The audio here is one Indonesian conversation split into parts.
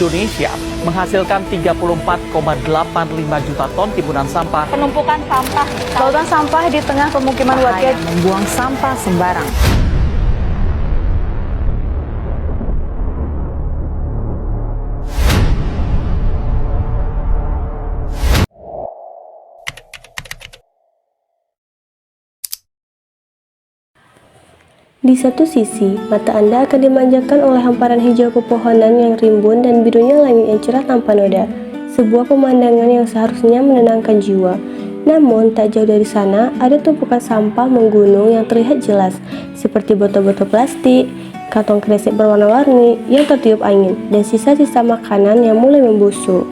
Indonesia menghasilkan 34,85 juta ton timbunan sampah. Penumpukan sampah. Lautan sampah di tengah pemukiman warga membuang sampah sembarang. Di satu sisi, mata Anda akan dimanjakan oleh hamparan hijau pepohonan yang rimbun dan birunya langit yang cerah tanpa noda. Sebuah pemandangan yang seharusnya menenangkan jiwa. Namun, tak jauh dari sana, ada tumpukan sampah menggunung yang terlihat jelas, seperti botol-botol plastik, kantong kresek berwarna-warni yang tertiup angin, dan sisa-sisa makanan yang mulai membusuk.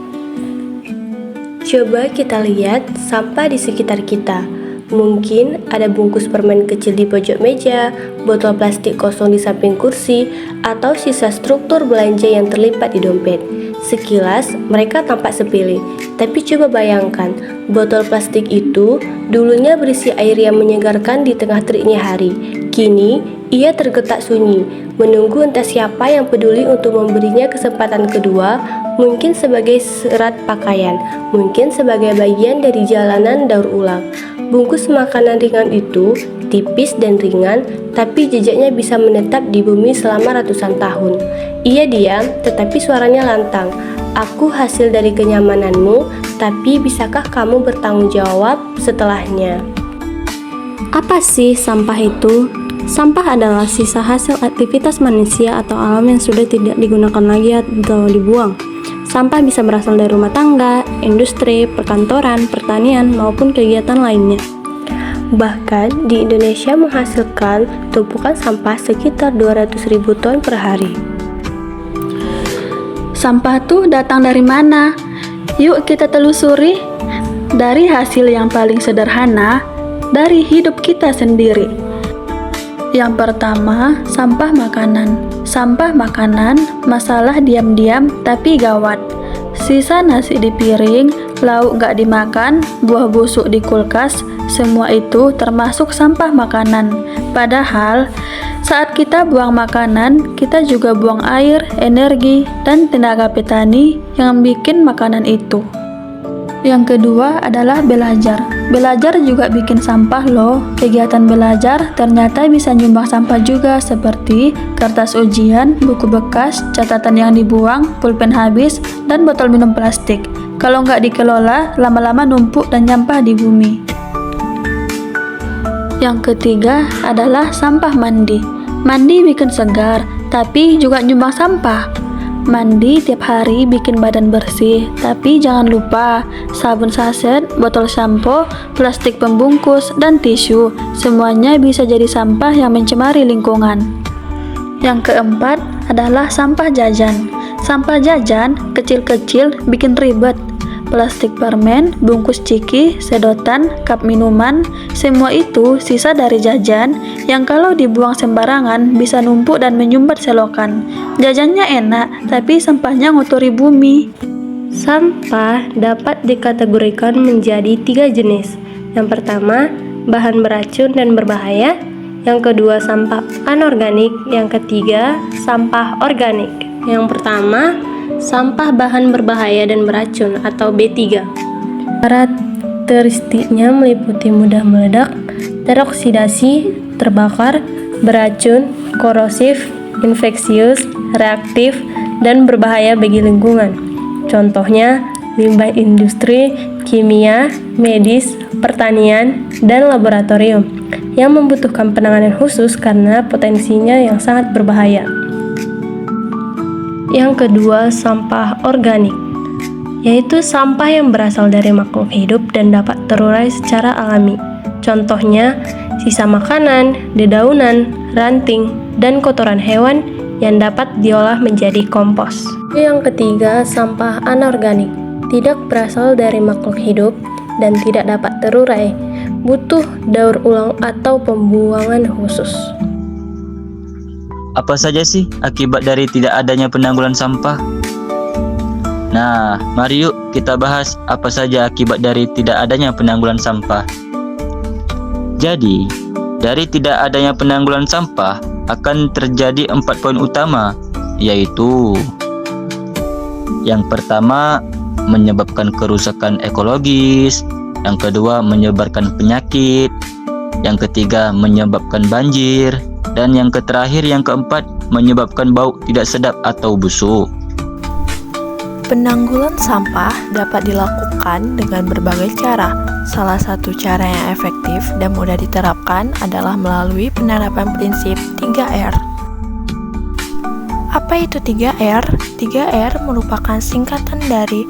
Coba kita lihat sampah di sekitar kita. Mungkin ada bungkus permen kecil di pojok meja, botol plastik kosong di samping kursi, atau sisa struktur belanja yang terlipat di dompet. Sekilas, mereka tampak sepele, tapi coba bayangkan, botol plastik itu dulunya berisi air yang menyegarkan di tengah teriknya hari. Kini, ia tergetak sunyi, menunggu entah siapa yang peduli untuk memberinya kesempatan kedua, mungkin sebagai serat pakaian, mungkin sebagai bagian dari jalanan daur ulang. Bungkus makanan ringan itu tipis dan ringan, tapi jejaknya bisa menetap di bumi selama ratusan tahun. Ia diam, tetapi suaranya lantang. Aku hasil dari kenyamananmu, tapi bisakah kamu bertanggung jawab setelahnya? Apa sih sampah itu? Sampah adalah sisa hasil aktivitas manusia atau alam yang sudah tidak digunakan lagi atau dibuang. Sampah bisa berasal dari rumah tangga, industri, perkantoran, pertanian, maupun kegiatan lainnya. Bahkan di Indonesia menghasilkan tumpukan sampah sekitar 200.000 ton per hari. Sampah tuh datang dari mana? Yuk kita telusuri. Dari hasil yang paling sederhana, dari hidup kita sendiri. Yang pertama, sampah makanan. Sampah makanan, masalah diam-diam tapi gawat. Sisa nasi di piring, lauk gak dimakan, buah busuk di kulkas, semua itu termasuk sampah makanan. Padahal, saat kita buang makanan, kita juga buang air, energi, dan tenaga petani yang bikin makanan itu. Yang kedua adalah belajar. Belajar juga bikin sampah loh. Kegiatan belajar ternyata bisa nyumbang sampah juga, seperti kertas ujian, buku bekas, catatan yang dibuang, pulpen habis, dan botol minum plastik. Kalau nggak dikelola, lama-lama numpuk dan nyampah di bumi. Yang ketiga adalah sampah mandi. Mandi bikin segar, tapi juga nyumbang sampah. Mandi tiap hari bikin badan bersih, tapi jangan lupa sabun saset, botol sampo, plastik pembungkus, dan tisu. Semuanya bisa jadi sampah yang mencemari lingkungan. Yang keempat adalah sampah jajan. Sampah jajan kecil-kecil bikin ribet. Plastik permen, bungkus ciki, sedotan, cup minuman, semua itu sisa dari jajan yang kalau dibuang sembarangan bisa numpuk dan menyumbat selokan. Jajannya enak, tapi sampahnya ngotori bumi. Sampah dapat dikategorikan menjadi 3 jenis. Yang pertama, bahan beracun dan berbahaya. Yang kedua, sampah anorganik. Yang ketiga, sampah organik. Yang pertama, sampah bahan berbahaya dan beracun atau B3. Karakteristiknya meliputi mudah meledak, teroksidasi, terbakar, beracun, korosif, infeksius, reaktif, dan berbahaya bagi lingkungan. Contohnya, limbah industri, kimia, medis, pertanian, dan laboratorium yang membutuhkan penanganan khusus karena potensinya yang sangat berbahaya. Yang kedua, sampah organik, yaitu sampah yang berasal dari makhluk hidup dan dapat terurai secara alami. Contohnya, sisa makanan, dedaunan, ranting, dan kotoran hewan yang dapat diolah menjadi kompos. Yang ketiga, sampah anorganik, tidak berasal dari makhluk hidup dan tidak dapat terurai, butuh daur ulang atau pembuangan khusus. Apa saja sih akibat dari tidak adanya penanggulangan sampah? Nah, mari yuk kita bahas apa saja akibat dari tidak adanya penanggulangan sampah. Jadi, dari tidak adanya penanggulangan sampah akan terjadi 4 poin utama, yaitu Yang pertama, menyebabkan kerusakan ekologis. Yang kedua, menyebarkan penyakit. Yang ketiga, menyebabkan banjir. Dan yang terakhir, yang keempat, menyebabkan bau tidak sedap atau busuk. Penanggulan sampah dapat dilakukan dengan berbagai cara. Salah satu cara yang efektif dan mudah diterapkan adalah melalui penerapan prinsip 3R. Apa itu 3R? 3R merupakan singkatan dari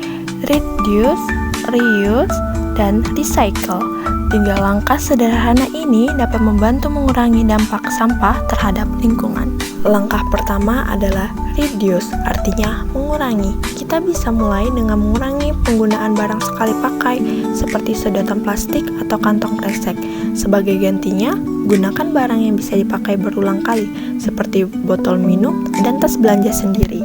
Reduce, Reuse, dan Recycle. 3 langkah sederhana ini dapat membantu mengurangi dampak sampah terhadap lingkungan. Langkah pertama adalah reduce, artinya mengurangi. Kita bisa mulai dengan mengurangi penggunaan barang sekali pakai seperti sedotan plastik atau kantong kresek. Sebagai gantinya, gunakan barang yang bisa dipakai berulang kali seperti botol minum dan tas belanja sendiri.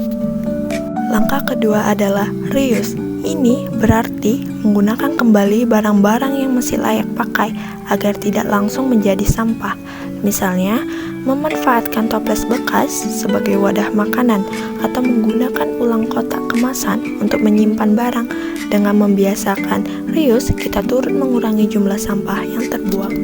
Langkah kedua adalah reuse. Ini berarti menggunakan kembali barang-barang yang masih layak pakai agar tidak langsung menjadi sampah. Misalnya, memanfaatkan toples bekas sebagai wadah makanan atau menggunakan ulang kotak kemasan untuk menyimpan barang. Dengan membiasakan reuse, kita turut mengurangi jumlah sampah yang terbuang.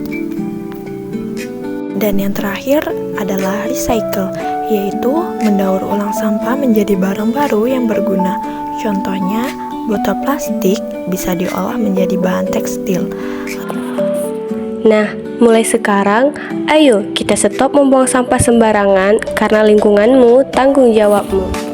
Dan yang terakhir adalah recycle, yaitu mendaur ulang sampah menjadi barang baru yang berguna. Contohnya, botol plastik bisa diolah menjadi bahan tekstil. Nah, mulai sekarang, ayo kita stop membuang sampah sembarangan karena lingkunganmu tanggung jawabmu.